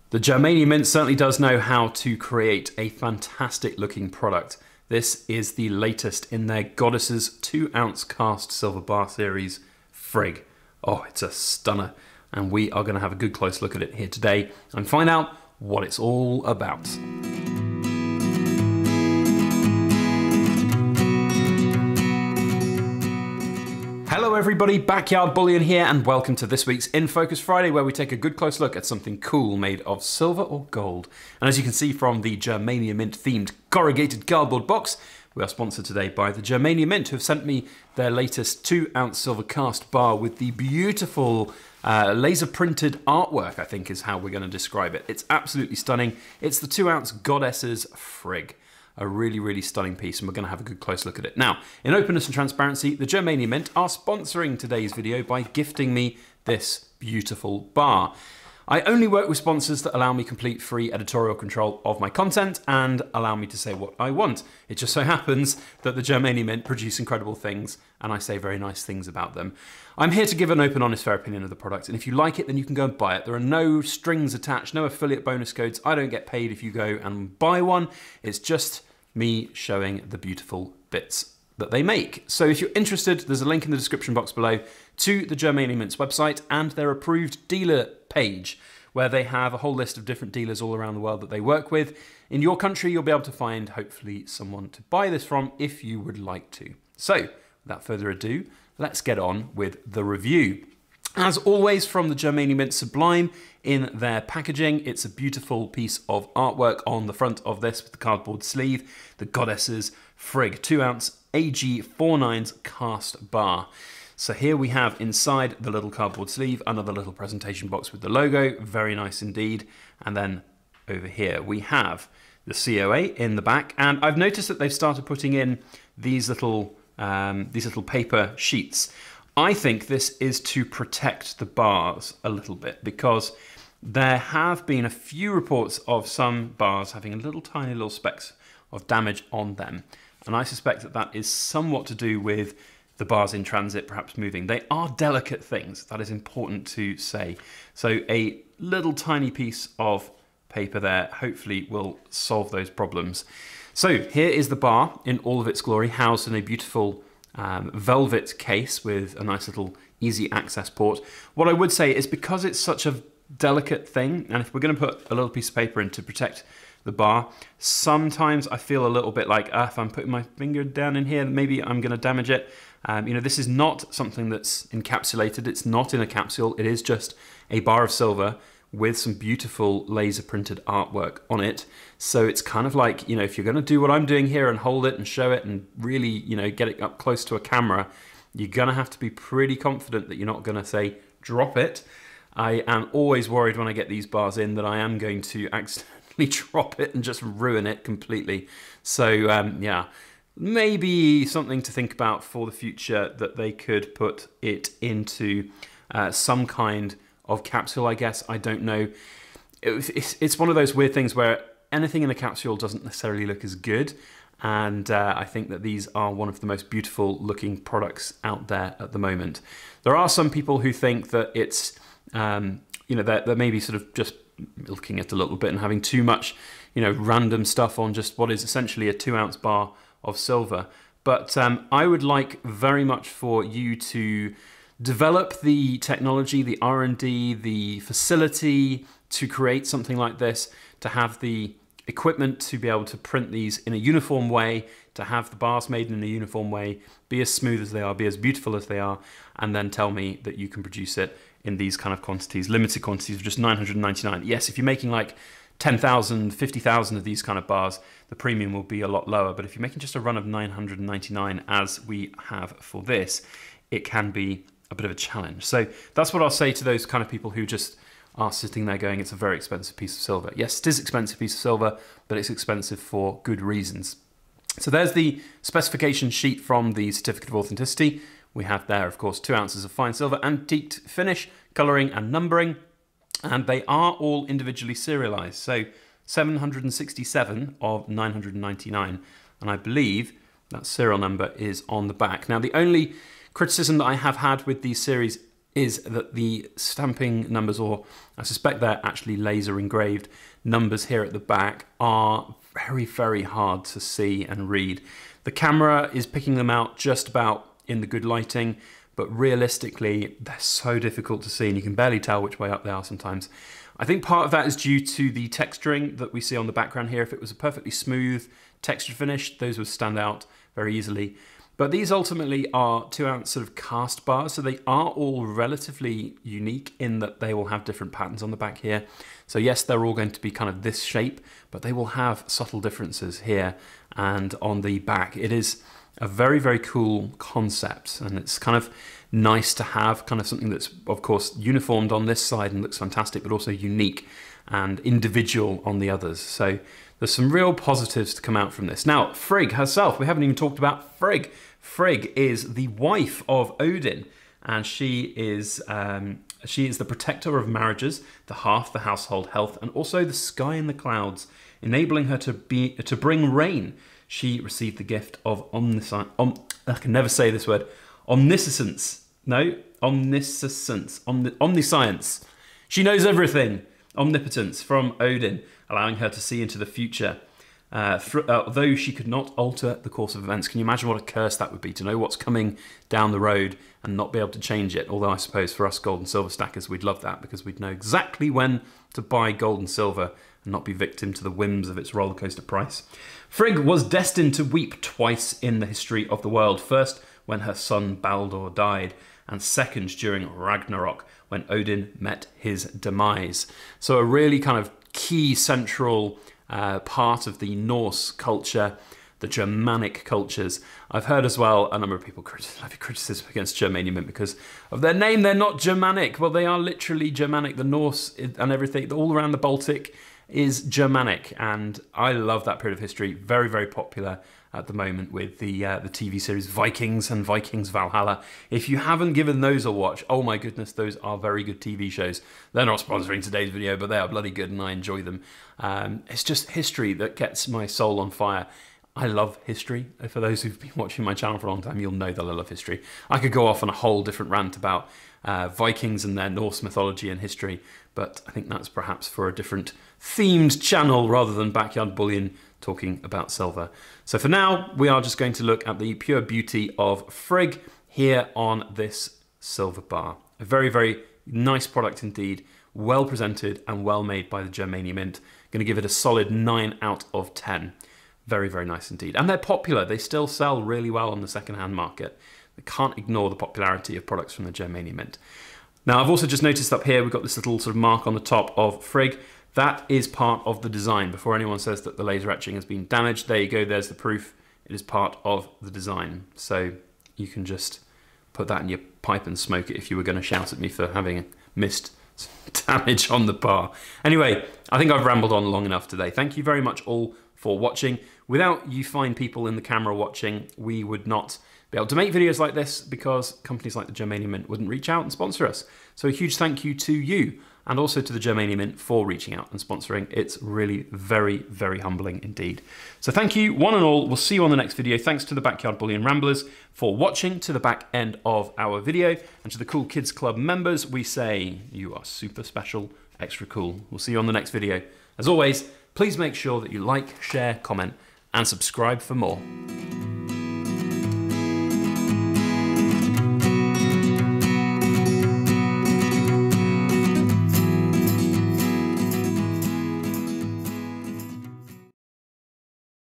The Germania Mint certainly does know how to create a fantastic looking product. This is the latest in their Godesses 2-ounce cast silver bar series, Frigg. Oh, it's a stunner. And we are going to have a good close look at it here today and find out what it's all about. Hello everybody, Backyard Bullion here, and welcome to this week's In Focus Friday, where we take a good close look at something cool made of silver or gold. And as you can see from the Germania Mint themed corrugated cardboard box, we are sponsored today by the Germania Mint, who have sent me their latest 2-ounce silver cast bar with the beautiful laser printed artwork, I think is how we're going to describe it. It's absolutely stunning. It's the 2-ounce Godesses Frigg. A really, really stunning piece, and we're going to have a good close look at it. Now, in openness and transparency, the Germania Mint are sponsoring today's video by gifting me this beautiful bar. I only work with sponsors that allow me complete free editorial control of my content and allow me to say what I want. It just so happens that the Germania Mint produce incredible things, and I say very nice things about them. I'm here to give an open, honest, fair opinion of the product, and if you like it, then you can go and buy it. There are no strings attached, no affiliate bonus codes. I don't get paid if you go and buy one. It's just me showing the beautiful bits that they make. So if you're interested, there's a link in the description box below to the Germania Mint's website and their approved dealer page, where they have a whole list of different dealers all around the world that they work with. In your country, you'll be able to find, hopefully, someone to buy this from if you would like to. So, without further ado, let's get on with the review. As always, from the Germania Mint, sublime in their packaging. It's a beautiful piece of artwork on the front of this with the cardboard sleeve. The Godesses Frigg 2-ounce AG49s cast bar. So here we have inside the little cardboard sleeve another little presentation box with the logo, very nice indeed. And then over here we have the COA in the back, and I've noticed that they've started putting in these little paper sheets. I think this is to protect the bars a little bit, because there have been a few reports of some bars having a tiny little specks of damage on them. And I suspect that that is somewhat to do with the bars in transit perhaps moving. They are delicate things, that is important to say. So a little tiny piece of paper there hopefully will solve those problems. So here is the bar in all of its glory, housed in a beautiful velvet case with a nice little easy access port. What I would say is, because it's such a delicate thing, and if we're going to put a little piece of paper in to protect the bar, sometimes I feel a little bit like, if I'm putting my finger down in here, maybe I'm going to damage it. You know, this is not something that's encapsulated. It's not in a capsule. It is just a bar of silver with some beautiful laser printed artwork on it. So it's kind of like, you know, if you're going to do what I'm doing here and hold it and show it and really, you know, get it up close to a camera, you're going to have to be pretty confident that you're not going to, say, drop it. I am always worried when I get these bars in that I am going to accidentally drop it and just ruin it completely. So yeah, maybe something to think about for the future, that they could put it into some kind of capsule, I guess. I don't know. It's one of those weird things where anything in a capsule doesn't necessarily look as good. And I think that these are one of the most beautiful looking products out there at the moment. There are some people who think that it's, you know, they're maybe sort of just milking it a little bit and having too much, you know, random stuff on just what is essentially a 2-ounce bar of silver. But I would like very much for you to develop the technology, the R&D, the facility to create something like this, to have the equipment to be able to print these in a uniform way, to have the bars made in a uniform way, be as smooth as they are, be as beautiful as they are, and then tell me that you can produce it in these kind of quantities, limited quantities of just 999. Yes, if you're making like 10,000, 50,000 of these kind of bars, the premium will be a lot lower. But if you're making just a run of 999, as we have for this, it can be a bit of a challenge. So that's what I'll say to those kind of people who just are sitting there going, it's a very expensive piece of silver. Yes, it is an expensive piece of silver, but it's expensive for good reasons. So there's the specification sheet from the Certificate of Authenticity. We have there, of course, 2 ounces of fine silver, antiqued finish, colouring and numbering, and they are all individually serialised. So 767 of 999, and I believe that serial number is on the back. Now, the only criticism that I have had with these series is that the stamping numbers, or I suspect they're actually laser engraved numbers here at the back, are very, very hard to see and read. The camera is picking them out just about in the good lighting, but realistically, they're so difficult to see and you can barely tell which way up they are sometimes. I think part of that is due to the texturing that we see on the background here. If it was a perfectly smooth texture finish, those would stand out very easily. But these ultimately are 2-ounce sort of cast bars, so they are all relatively unique in that they will have different patterns on the back here. So yes, they're all going to be kind of this shape, but they will have subtle differences here and on the back. It is a very, very cool concept, and it's kind of nice to have kind of something that's, of course, uniformed on this side and looks fantastic, but also unique and individual on the others. So there's some real positives to come out from this. Now, Frigg herself, we haven't even talked about Frigg. Frigg is the wife of Odin, and she is the protector of marriages, the hearth, the household health, and also the sky and the clouds, enabling her to bring rain. She received the gift of omniscience. I can never say this word. Omniscience. No, omniscience. Omniscience. She knows everything. Omnipotence from Odin, allowing her to see into the future. Although she could not alter the course of events. Can you imagine what a curse that would be, to know what's coming down the road and not be able to change it? Although I suppose for us gold and silver stackers, we'd love that, because we'd know exactly when to buy gold and silver and not be victim to the whims of its roller coaster price. Frigg was destined to weep twice in the history of the world. First, when her son Baldur died, and second, during Ragnarok, when Odin met his demise. So a really kind of key central part of the Norse culture, the Germanic cultures. I've heard as well a number of people have criticism against Germania Mint because of their name. They're not Germanic. Well, they are literally Germanic. The Norse and everything, all around the Baltic, is Germanic, and I love that period of history. Very, very popular at the moment with the TV series Vikings and Vikings Valhalla. If you haven't given those a watch, oh my goodness, those are very good TV shows. They're not sponsoring today's video, but they are bloody good and I enjoy them. It's just history that gets my soul on fire. I love history. For those who've been watching my channel for a long time, you'll know that I love history. I could go off on a whole different rant about Vikings and their Norse mythology and history, but I think that's perhaps for a different themed channel rather than Backyard Bullion talking about silver. So for now, we are just going to look at the pure beauty of Frigg here on this silver bar. A very, very nice product indeed, well presented and well made by the Germania Mint. Going to give it a solid 9 out of 10. Very, very nice indeed. And they're popular. They still sell really well on the second-hand market. We can't ignore the popularity of products from the Germania Mint. Now, I've also just noticed up here, we've got this little sort of mark on the top of Frigg. That is part of the design. Before anyone says that the laser etching has been damaged, there you go, there's the proof. It is part of the design. So you can just put that in your pipe and smoke it if you were going to shout at me for having missed damage on the bar. Anyway, I think I've rambled on long enough today. Thank you very much all for watching. Without you fine people in the camera watching, we would not be able to make videos like this because companies like the Germania Mint wouldn't reach out and sponsor us. So a huge thank you to you and also to the Germania Mint for reaching out and sponsoring. It's really very, very humbling indeed. So thank you one and all. We'll see you on the next video. Thanks to the Backyard Bullion Ramblers for watching to the back end of our video. And to the Cool Kids Club members, we say you are super special, extra cool. We'll see you on the next video. As always, please make sure that you like, share, comment, and subscribe for more.